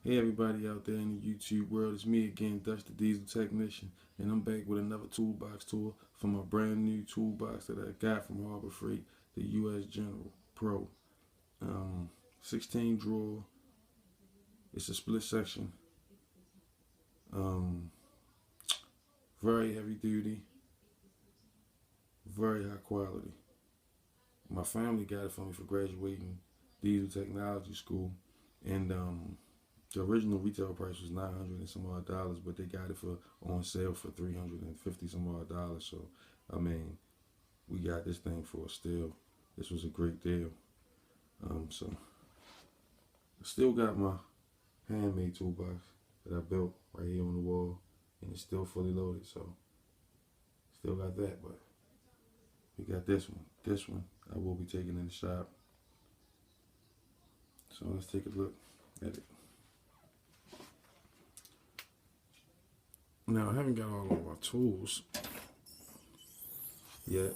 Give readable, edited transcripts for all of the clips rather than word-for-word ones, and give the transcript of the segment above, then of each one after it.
Hey everybody out there in the YouTube world, it's me again, Dutch the Diesel Technician, and I'm back with another toolbox tour for my brand new toolbox that I got from Harbor Freight, the US General Pro. 16 drawer, it's a split section, um, very heavy duty, very high quality. My family got it for me for graduating diesel technology school, and the original retail price was $900 and some odd dollars, but they got it for on sale for $350 some odd dollars. So, I mean, we got this thing for a steal. This was a great deal. So I still got my handmade toolbox that I built right here on the wall, and it's still fully loaded. So still got that, but we got this one. This one I will be taking in the shop. So let's take a look at it. Now I haven't got all of my tools yet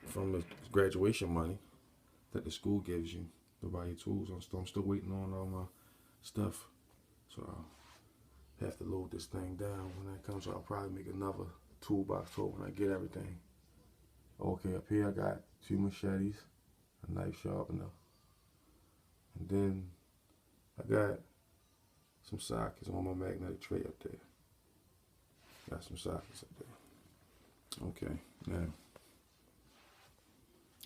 from the graduation money that the school gives you to buy your tools. I'm still waiting on all my stuff, so I'll have to load this thing down when that comes. So I'll probably make another toolbox tour when I get everything. Okay, up here I got 2 machetes, a knife sharpener, and then I got some sockets on my magnetic tray up there. Got some sockets up there. Okay, now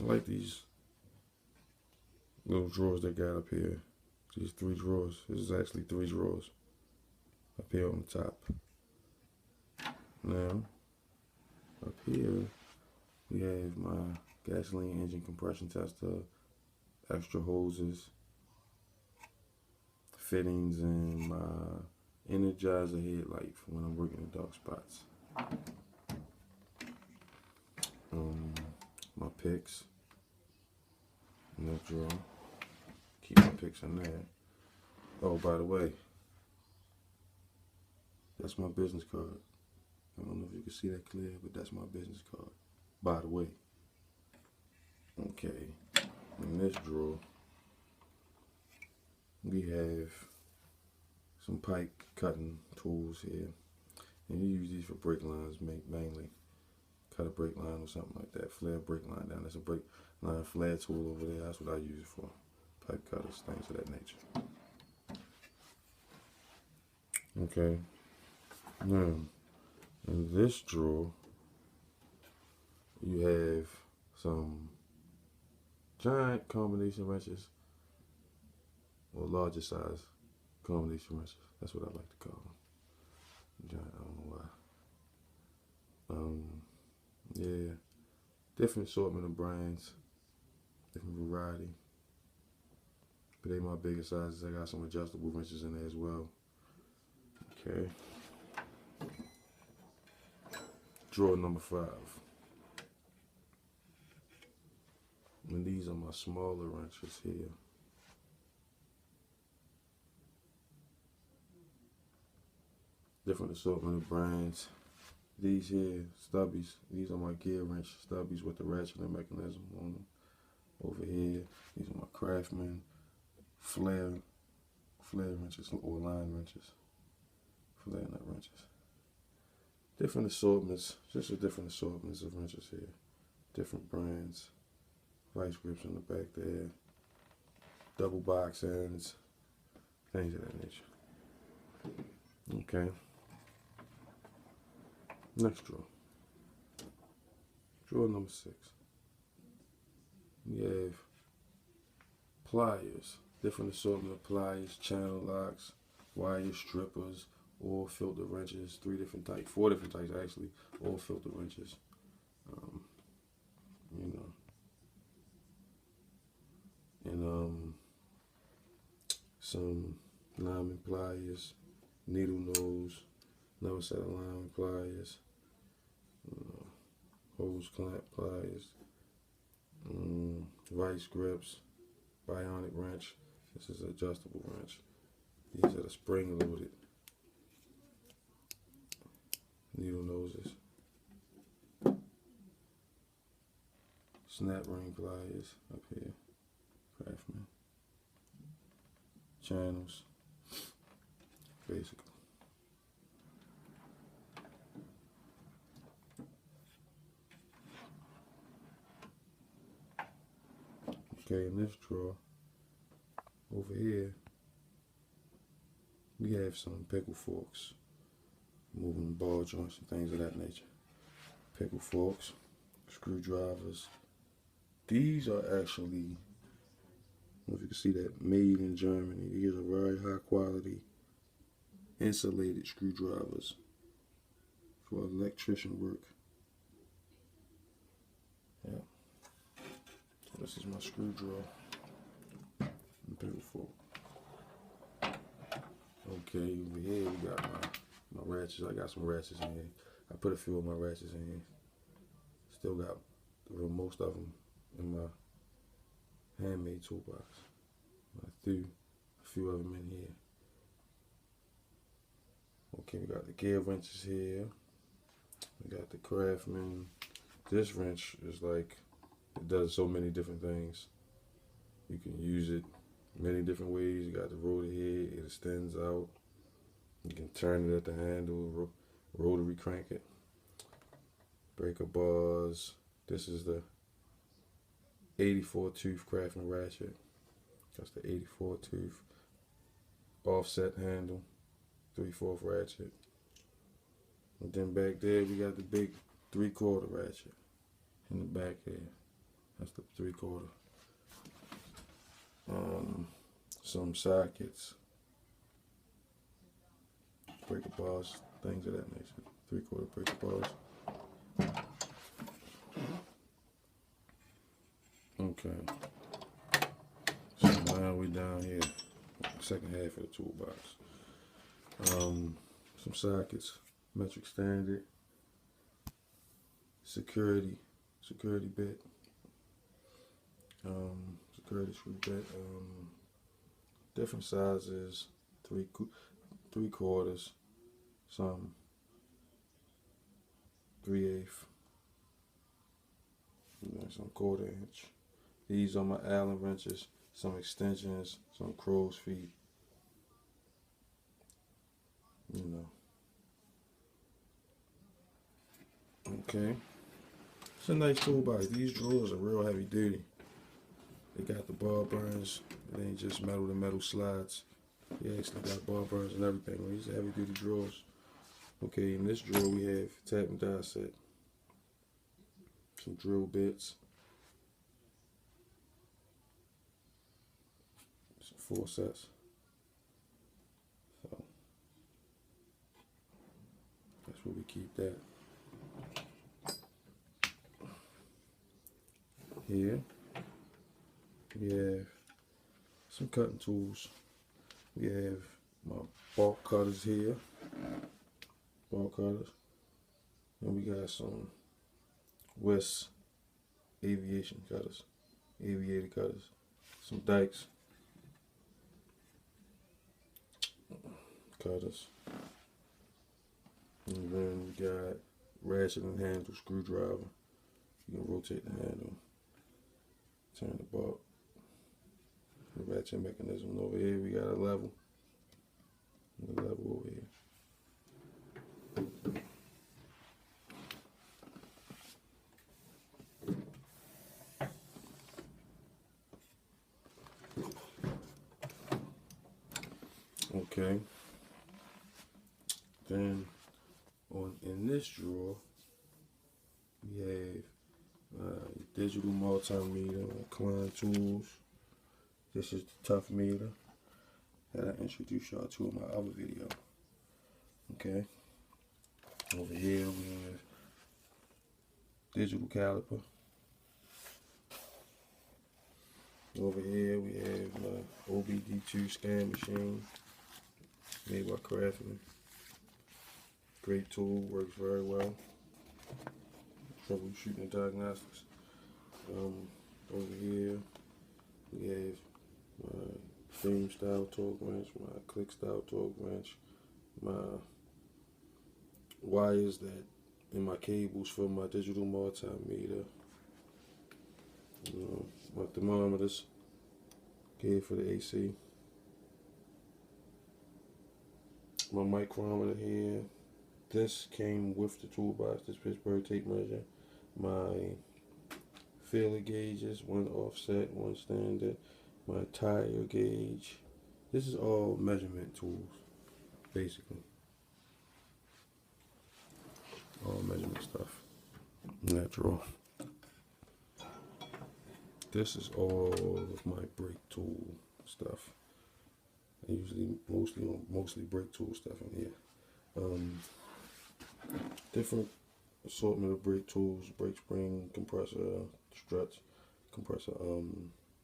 I like these little drawers they got up here. These 3 drawers. This is actually 3 drawers up here on the top. Now, up here we have my gasoline engine compression tester, extra hoses, fittings, and my energizer headlight for when I'm working in dark spots. My picks in that drawer. Keep my picks in there. Oh, by the way, that's my business card. I don't know if you can see that clear, but that's my business card. By the way. Okay, in this drawer, we have some pipe cutting tools here. And you use these for brake lines mainly. Cut a brake line or something like that. Flare brake line down. There's a brake line flare tool over there. That's what I use it for. Pipe cutters, things of that nature. Okay. Now, in this drawer, you have some giant combination wrenches, or larger size combination wrenches. That's what I like to call them. Giant, I don't know why. Yeah, different assortment of brands, different variety. But they my bigger sizes. I got some adjustable wrenches in there as well. Okay. Drawer number 5. And these are my smaller wrenches here. Different assortment of brands. These here, stubbies, these are my gear wrench stubbies with the ratcheting mechanism on them. Over here, these are my Craftsman flare wrenches or line wrenches. Flare nut wrenches. Different assortments, just a different assortments of wrenches here. Different brands. Vice grips in the back there. Double box ends. Things of that nature. Okay. Next drawer. Drawer number 6. We have pliers. Different assortment of pliers, channel locks, wire strippers, oil filter wrenches, 3 different types, 4 different types actually, oil filter wrenches. You know. And some lineman pliers, needle nose, another set of lineman pliers, hose clamp pliers, vice grips, bionic wrench. This is an adjustable wrench. These are the spring loaded needle noses. Snap ring pliers up here, Craftsman. Channels, basically. Okay, in this drawer, over here, we have some pickle forks, moving ball joints and things of that nature. Pickle forks, screwdrivers. These are actually, I don't know if you can see that, made in Germany. These are very high quality insulated screwdrivers for electrician work. Yeah. So this is my screwdriver and pickle fork. Okay, over here we got my ratchets. I got some ratchets in here. I put a few of my ratchets in here. Still got most of them in my handmade toolbox. I threw a few of them in here. Okay, we got the gear wrenches here. We got the Craftsman. This wrench is like, it does so many different things. You can use it many different ways. You got the rotor here, it extends out. You can turn it at the handle, rotary crank it. Breaker bars. This is the 84 tooth Craftsman ratchet. That's the 84 tooth offset handle, 3/4 ratchet. And then back there we got the big 3/4 ratchet in the back here. That's the 3/4. Some sockets, breaker bars, things of that nature. 3/4 breaker bars. Okay. So now we down here, second half of the toolbox. Some sockets, metric standard, security bit, security screw bit, different sizes, 3/4, some 3/8, some 1/4 inch. These are my Allen wrenches, some extensions, some crow's feet, you know. Okay, it's a nice toolbox. These drawers are real heavy duty. They got the bar burns. It ain't just metal to metal slides. They actually got bar burns and everything. These are heavy duty drawers. Okay, in this drawer we have tap and die set, some drill bits, some forceps. So that's where we keep that. Here we have some cutting tools. We have my bulk cutters here, bulk cutters, and we got some West aviation cutters, aviator cutters, some dikes cutters, and then we got ratchet and handle screwdriver. You can rotate the handle, turn the bolt, the ratchet mechanism. And over here we got a level, over here. Okay. Then in this drawer we have digital multimeter, Klein tools. This is the tough meter that I introduced y'all to in my other video. Okay. Over here we have digital caliper. Over here we have OBD2 scan machine made by Craftsman. Great tool, works very well. Troubleshooting and diagnostics. Over here we have my frame style torque wrench, my click style torque wrench, my wires that in my cables for my digital multimeter, my thermometers, okay, for the AC. My micrometer here. This came with the toolbox, this Pittsburgh tape measure. My feeler gauges, one offset, one standard. My tire gauge. This is all measurement tools, basically. All measurement stuff. Natural. This is all of my brake tool stuff. I usually mostly brake tool stuff in here. Different assortment of brake tools: brake spring, compressor, struts, compressor,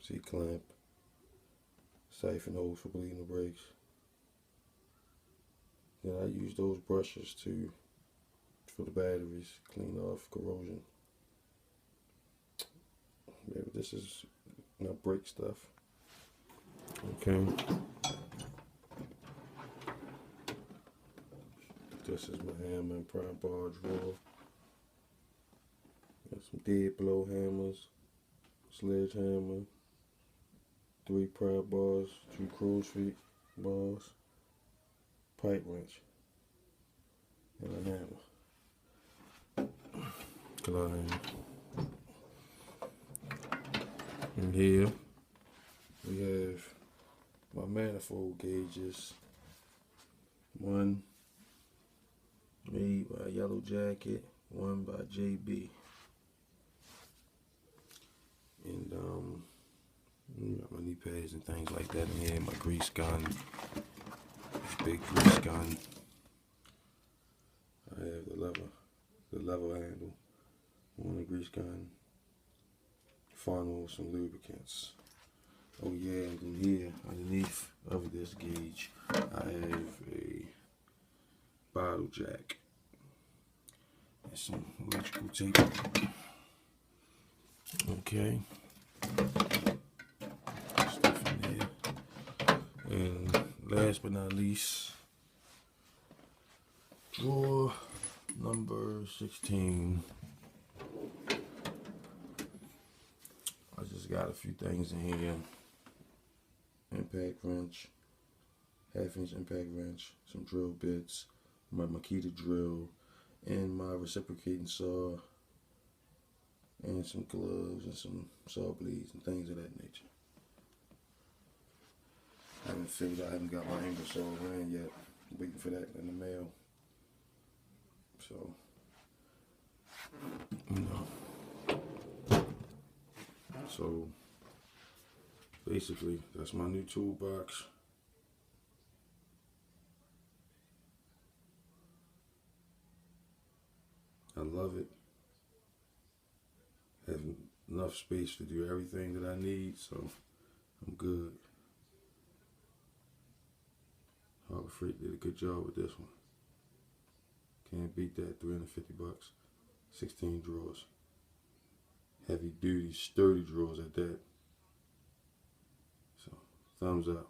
C-clamp, siphon hose for bleeding the brakes. Then I use those brushes for the batteries, clean off corrosion. Yeah, this is not brake stuff. Okay. This is my hammer and pry bar drawer. Got some dead blow hammers, sledgehammer, 3 pry bars, 2 crow's feet bars, pipe wrench, and a hammer. Line. And here we have my manifold gauges. One made by Yellow Jacket, one by JB. And got my knee pads and things like that in here. My grease gun, big grease gun. I have the lever handle on the grease gun, funnel, some lubricants. Oh yeah, and then here underneath of this gauge, I have a bottle jack and some electrical tape. Okay. Stuff in there. And last but not least, drawer number 16. I just got a few things in here. Impact wrench, 1/2-inch impact wrench, some drill bits, my Makita drill, and my reciprocating saw, and some gloves and some saw blades and things of that nature. I haven't got my Ingersoll ran yet. I'm waiting for that in the mail. So, you know. So, basically, that's my new toolbox. I love it. Have enough space to do everything that I need, so I'm good. Harbor Freight did a good job with this one. Can't beat that. 350 bucks. 16 drawers. Heavy duty, sturdy drawers at that. So, thumbs up.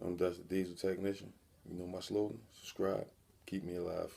I'm Dusty Diesel Technician. You know my slogan? Subscribe. Keep me alive.